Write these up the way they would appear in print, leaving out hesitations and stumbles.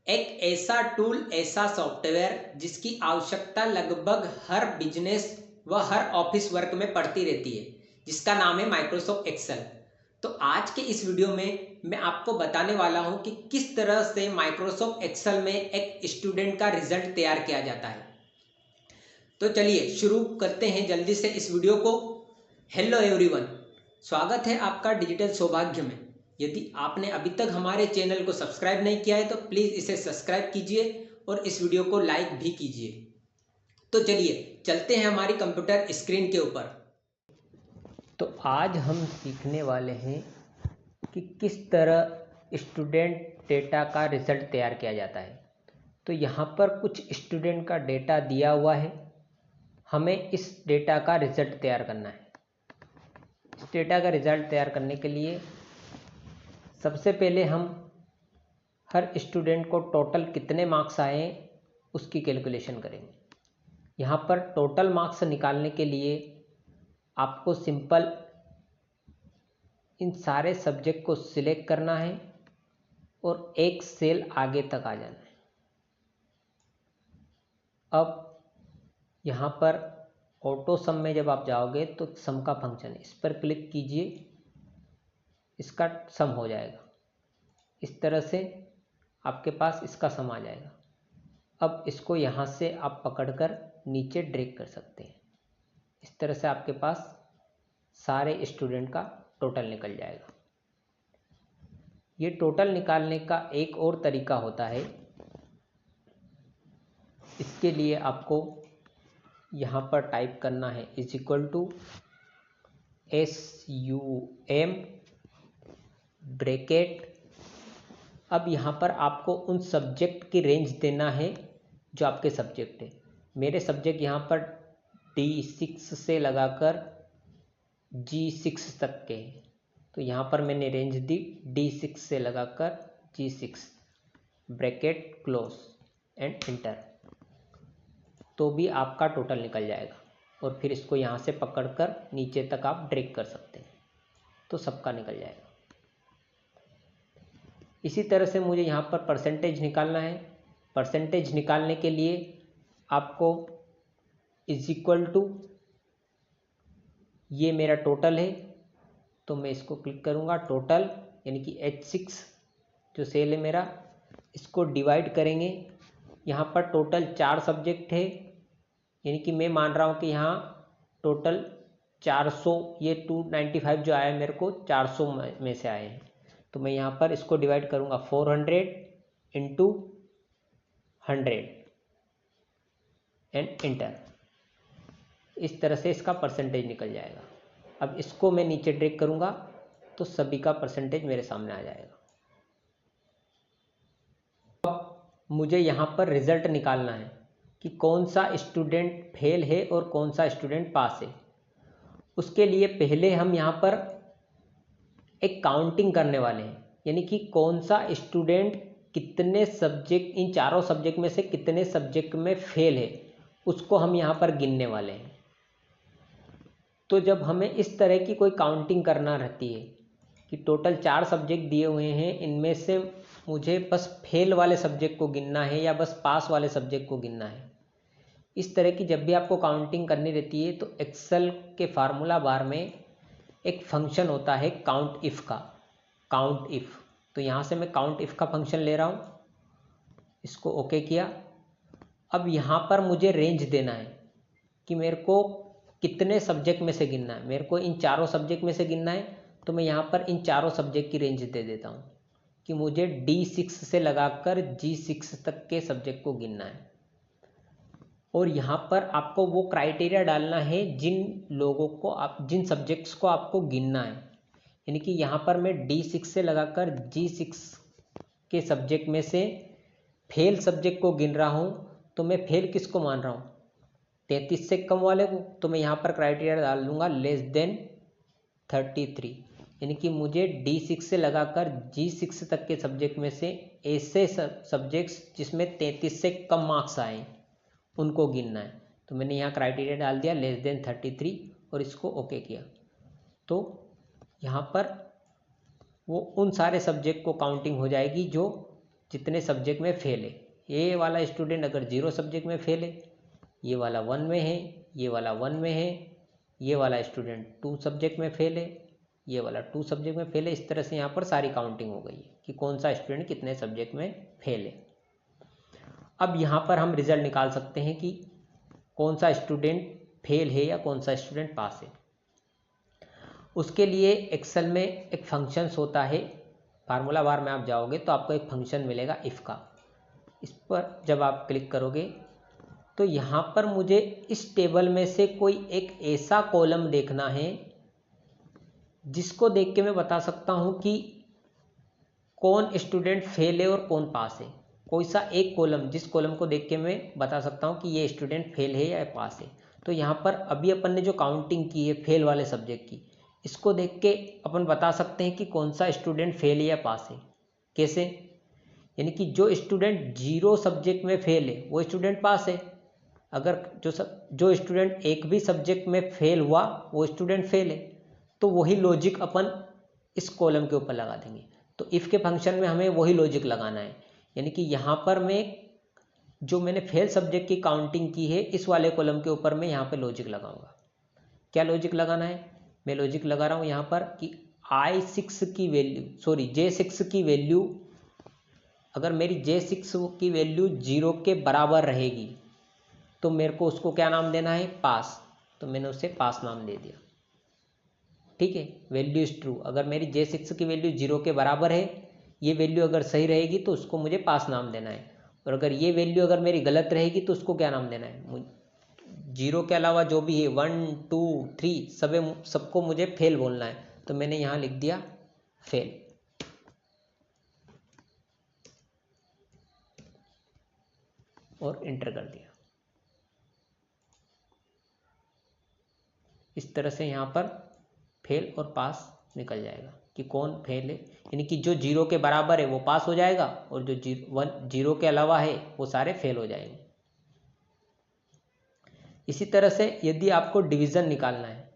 एक ऐसा टूल, ऐसा सॉफ्टवेयर जिसकी आवश्यकता लगभग हर बिजनेस व हर ऑफिस वर्क में पड़ती रहती है, जिसका नाम है माइक्रोसॉफ्ट एक्सेल। तो आज के इस वीडियो में मैं आपको बताने वाला हूं कि किस तरह से माइक्रोसॉफ्ट एक्सेल में एक स्टूडेंट का रिजल्ट तैयार किया जाता है। तो चलिए शुरू करते हैं जल्दी से इस वीडियो को। हेलो एवरीवन, स्वागत है आपका डिजिटल सौभाग्य में। यदि आपने अभी तक हमारे चैनल को सब्सक्राइब नहीं किया है तो प्लीज़ इसे सब्सक्राइब कीजिए और इस वीडियो को लाइक भी कीजिए। तो चलिए चलते हैं हमारी कंप्यूटर स्क्रीन के ऊपर। तो आज हम सीखने वाले हैं कि किस तरह स्टूडेंट डेटा का रिजल्ट तैयार किया जाता है। तो यहाँ पर कुछ स्टूडेंट का डेटा दिया हुआ है, हमें इस डेटा का रिजल्ट तैयार करना है। इस डेटा का रिजल्ट तैयार करने के लिए सबसे पहले हम हर स्टूडेंट को टोटल कितने मार्क्स आए उसकी कैलकुलेशन करेंगे। यहाँ पर टोटल मार्क्स निकालने के लिए आपको सिंपल इन सारे सब्जेक्ट को सिलेक्ट करना है और एक सेल आगे तक आ जाना है। अब यहाँ पर ऑटो सम में जब आप जाओगे तो सम का फंक्शन है, इस पर क्लिक कीजिए, इसका सम हो जाएगा। इस तरह से आपके पास इसका सम आ जाएगा। अब इसको यहाँ से आप पकड़कर नीचे ड्रैग कर सकते हैं। इस तरह से आपके पास सारे स्टूडेंट का टोटल निकल जाएगा। ये टोटल निकालने का एक और तरीका होता है। इसके लिए आपको यहाँ पर टाइप करना है =SUM ब्रैकेट। अब यहाँ पर आपको उन सब्जेक्ट की रेंज देना है जो आपके सब्जेक्ट है। मेरे सब्जेक्ट यहाँ पर D6 से लगाकर G6 तक के हैं, तो यहाँ पर मैंने रेंज दी D6 से लगाकर G6 bracket close and inter. तो भी आपका टोटल निकल जाएगा और फिर इसको यहाँ से पकड़कर नीचे तक आप ड्रैग कर सकते हैं, तो सबका निकल जाएगा। इसी तरह से मुझे यहाँ पर परसेंटेज निकालना है। परसेंटेज निकालने के लिए आपको ये मेरा टोटल है, तो मैं इसको क्लिक करूँगा टोटल, यानी कि H6 जो सेल है मेरा, इसको डिवाइड करेंगे। यहाँ पर टोटल 4 सब्जेक्ट है, यानी कि मैं मान रहा हूँ कि यहाँ टोटल 400, ये 295 जो आया मेरे को 400 में से आए हैं। तो मैं यहाँ पर इसको डिवाइड करूँगा 400 इंटू 100 एंड इंटर। इस तरह से इसका परसेंटेज निकल जाएगा। अब इसको मैं नीचे ड्रैग करूँगा तो सभी का परसेंटेज मेरे सामने आ जाएगा। अब मुझे यहाँ पर रिजल्ट निकालना है कि कौन सा स्टूडेंट फेल है और कौन सा स्टूडेंट पास है। उसके लिए पहले हम यहाँ पर एक काउंटिंग करने वाले हैं, यानी कि कौन सा स्टूडेंट कितने सब्जेक्ट, इन चारों सब्जेक्ट में से कितने सब्जेक्ट में फेल है, उसको हम यहाँ पर गिनने वाले हैं। तो जब हमें इस तरह की कोई काउंटिंग करना रहती है कि टोटल 4 सब्जेक्ट दिए हुए हैं, इनमें से मुझे बस फेल वाले सब्जेक्ट को गिनना है या बस पास वाले सब्जेक्ट को गिनना है, इस तरह की जब भी आपको काउंटिंग करनी रहती है तो एक्सेल के फार्मूला बार में एक फंक्शन होता है काउंट इफ़ का, काउंट इफ़। तो यहाँ से मैं काउंट इफ़ का फंक्शन ले रहा हूँ, इसको ओके किया। अब यहाँ पर मुझे रेंज देना है कि मेरे को कितने सब्जेक्ट में से गिनना है। मेरे को इन चारों सब्जेक्ट में से गिनना है, तो मैं यहाँ पर इन चारों सब्जेक्ट की रेंज दे देता हूँ कि मुझे D6 से लगाकर G6 तक के सब्जेक्ट को गिनना है। और यहाँ पर आपको वो क्राइटेरिया डालना है जिन लोगों को आप, जिन सब्जेक्ट्स को आपको गिनना है। यानी कि यहाँ पर मैं D6 से लगाकर G6 के सब्जेक्ट में से फेल सब्जेक्ट को गिन रहा हूँ, तो मैं फेल किसको मान रहा हूँ, 33 से कम वाले को। तो मैं यहाँ पर क्राइटेरिया डाल दूँगा <33। यानी कि मुझे D6 से लगाकर G6 तक के सब्जेक्ट में से ऐसे सब्जेक्ट्स जिसमें 33 से कम मार्क्स आए उनको गिनना है। तो मैंने यहाँ क्राइटेरिया डाल दिया <33 और इसको ओके किया। तो यहाँ पर वो उन सारे सब्जेक्ट को काउंटिंग हो जाएगी जो जितने सब्जेक्ट में फेल है। ये वाला स्टूडेंट अगर 0 सब्जेक्ट में फेल है, ये वाला 1 में है, ये वाला 1 में है, ये वाला स्टूडेंट 2 सब्जेक्ट में फेल है, ये वाला 2 सब्जेक्ट में फेल है। इस तरह से यहाँ पर सारी काउंटिंग हो गई है कि कौन सा स्टूडेंट कितने सब्जेक्ट में फेल है। अब यहाँ पर हम रिजल्ट निकाल सकते हैं कि कौन सा स्टूडेंट फेल है या कौन सा स्टूडेंट पास है। उसके लिए एक्सेल में एक फंक्शंस होता है, फार्मूला बार में आप जाओगे तो आपको एक फंक्शन मिलेगा इफ़ का। इस पर जब आप क्लिक करोगे तो यहाँ पर मुझे इस टेबल में से कोई एक ऐसा कॉलम देखना है जिसको देख के मैं बता सकता हूँ कि कौन स्टूडेंट फेल है और कौन पास है। कोई सा एक कॉलम, जिस कॉलम को देख के मैं बता सकता हूँ कि ये स्टूडेंट फेल है या पास है। तो यहाँ पर अभी अपन ने जो काउंटिंग की है फेल वाले सब्जेक्ट की, इसको देख के अपन बता सकते हैं कि कौन सा स्टूडेंट फेल है या पास है। कैसे? यानी कि जो स्टूडेंट 0 सब्जेक्ट में फेल है वो स्टूडेंट पास है। अगर जो स्टूडेंट एक भी सब्जेक्ट में फेल हुआ वो स्टूडेंट फेल है। तो वही लॉजिक अपन इस कॉलम के ऊपर लगा देंगे। तो इफ़ के फंक्शन में हमें वही लॉजिक लगाना है। यानी कि यहाँ पर मैं जो मैंने फेल सब्जेक्ट की काउंटिंग की है इस वाले कॉलम के ऊपर मैं यहाँ पे लॉजिक लगाऊंगा। क्या लॉजिक लगाना है? मैं लॉजिक लगा रहा हूँ यहाँ पर कि J6 की वैल्यू अगर मेरी J6 की वैल्यू 0 के बराबर रहेगी तो मेरे को उसको क्या नाम देना है? पास। तो मैंने उसे पास नाम दे दिया। ठीक है, वैल्यू इज ट्रू। अगर मेरी J6 की वैल्यू 0 के बराबर है, ये वैल्यू अगर सही रहेगी तो उसको मुझे पास नाम देना है। और अगर ये वैल्यू अगर मेरी गलत रहेगी तो उसको क्या नाम देना है? 0 के अलावा जो भी है 1 2 3 सबको मुझे फेल बोलना है। तो मैंने यहाँ लिख दिया फेल। और इंटर कर दिया। इस तरह से यहाँ पर फेल और पास निकल जाएगा कि कौन फेल है। यानी कि जो 0 के बराबर है वो पास हो जाएगा और जो 0 के अलावा है वो सारे फेल हो जाएंगे। इसी तरह से यदि आपको डिवीज़न निकालना है,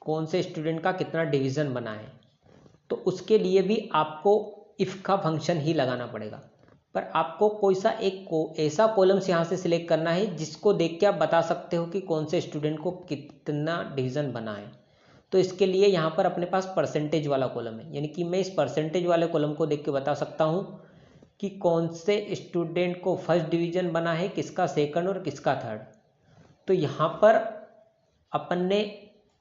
कौन से स्टूडेंट का कितना डिवीज़न बना है, तो उसके लिए भी आपको इफ़ का फंक्शन ही लगाना पड़ेगा। पर आपको कोई सा ऐसा कॉलम्स यहाँ से सिलेक्ट करना है जिसको देख के आप बता सकते हो कि कौन से स्टूडेंट को कितना डिवीज़न बना है। तो इसके लिए यहाँ पर अपने पास परसेंटेज वाला कॉलम है। यानी कि मैं इस परसेंटेज वाले कॉलम को देख के बता सकता हूँ कि कौन से स्टूडेंट को फर्स्ट डिवीज़न बना है, किसका सेकंड और किसका थर्ड। तो यहाँ पर अपन ने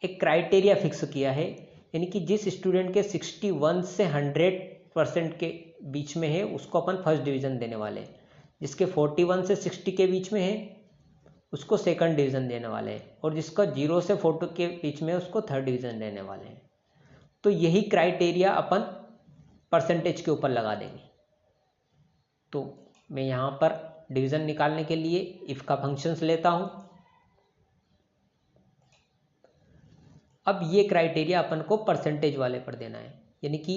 एक क्राइटेरिया फिक्स किया है। यानी कि जिस स्टूडेंट के 61 से 100% के बीच में है उसको अपन फर्स्ट डिवीज़न देने वाले हैं। जिसके 41 से 60 के बीच में है उसको सेकंड डिवीज़न देने वाले हैं। और जिसका 0 से 40 के बीच में है उसको थर्ड डिवीज़न देने वाले हैं। तो यही क्राइटेरिया अपन परसेंटेज के ऊपर लगा देंगे। तो मैं यहाँ पर डिवीज़न निकालने के लिए इफ़ का फंक्शंस लेता हूँ। अब ये क्राइटेरिया अपन को परसेंटेज वाले पर देना है। यानी कि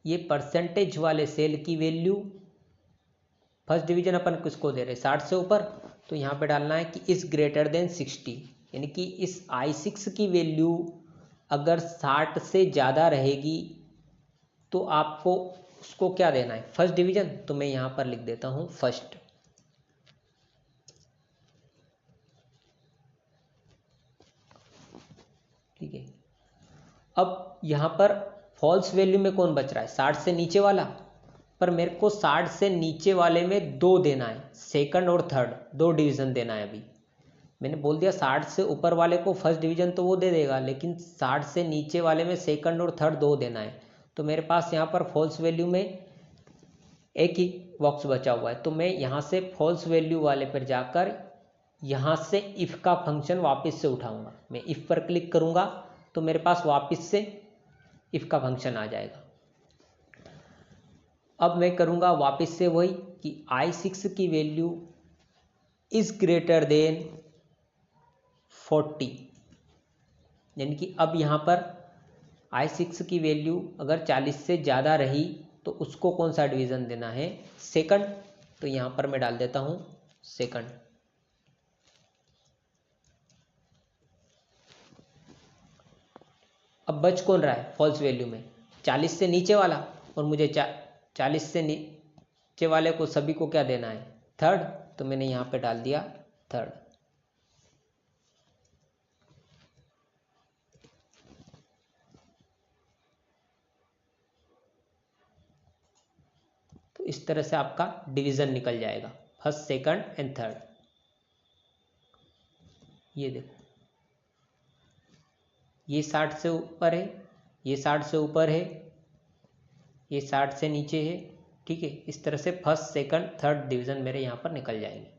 ये परसेंटेज वाले सेल की वैल्यू फर्स्ट डिवीज़न अपन किसको दे रहे हैं? 60 से ऊपर। तो यहाँ पे डालना है कि इज़ ग्रेटर देन 60। यानी कि इस I6 की वैल्यू अगर 60 से ज़्यादा रहेगी तो आपको उसको क्या देना है? First division. तो मैं यहाँ पर लिख देता हूँ फर्स्ट। ठीक है। अब यहाँ पर फॉल्स वैल्यू में कौन बच रहा है? 60 से नीचे वाला। पर मेरे को 60 से नीचे वाले में 2 देना है, सेकंड और थर्ड 2 डिवीज़न देना है। अभी मैंने बोल दिया 60 से ऊपर वाले को फर्स्ट डिवीज़न तो वो दे देगा, लेकिन 60 से नीचे वाले में सेकंड और थर्ड 2 देना है। तो मेरे पास यहाँ पर फॉल्स वैल्यू में एक ही बॉक्स बचा हुआ है। तो मैं यहाँ से फॉल्स वैल्यू वाले पर जाकर यहाँ से इफ़ का फंक्शन वापस से उठाऊँगा। मैं इफ़ पर क्लिक करूँगा तो मेरे पास वापस से इफ़ का फंक्शन आ जाएगा। अब मैं करूँगा वापस से वही कि I6 की वैल्यू इज़ ग्रेटर देन 40। यानी कि अब यहाँ पर I6 की वैल्यू अगर 40 से ज़्यादा रही तो उसको कौन सा डिवीज़न देना है? सेकंड। तो यहाँ पर मैं डाल देता हूँ सेकंड। अब बच कौन रहा है फॉल्स वैल्यू में? 40 से नीचे वाला। और मुझे 40 से नीचे वाले को सभी को क्या देना है, थर्ड, तो मैंने यहाँ पे डाल दिया थर्ड। तो इस तरह से आपका डिवीज़न निकल जाएगा, फर्स्ट, सेकंड एंड थर्ड। ये देखो, ये 60 से ऊपर है, ये 60 से ऊपर है, ये 60 से नीचे है, ठीक है। इस तरह से फर्स्ट, सेकंड, थर्ड डिवीज़न मेरे यहाँ पर निकल जाएंगे।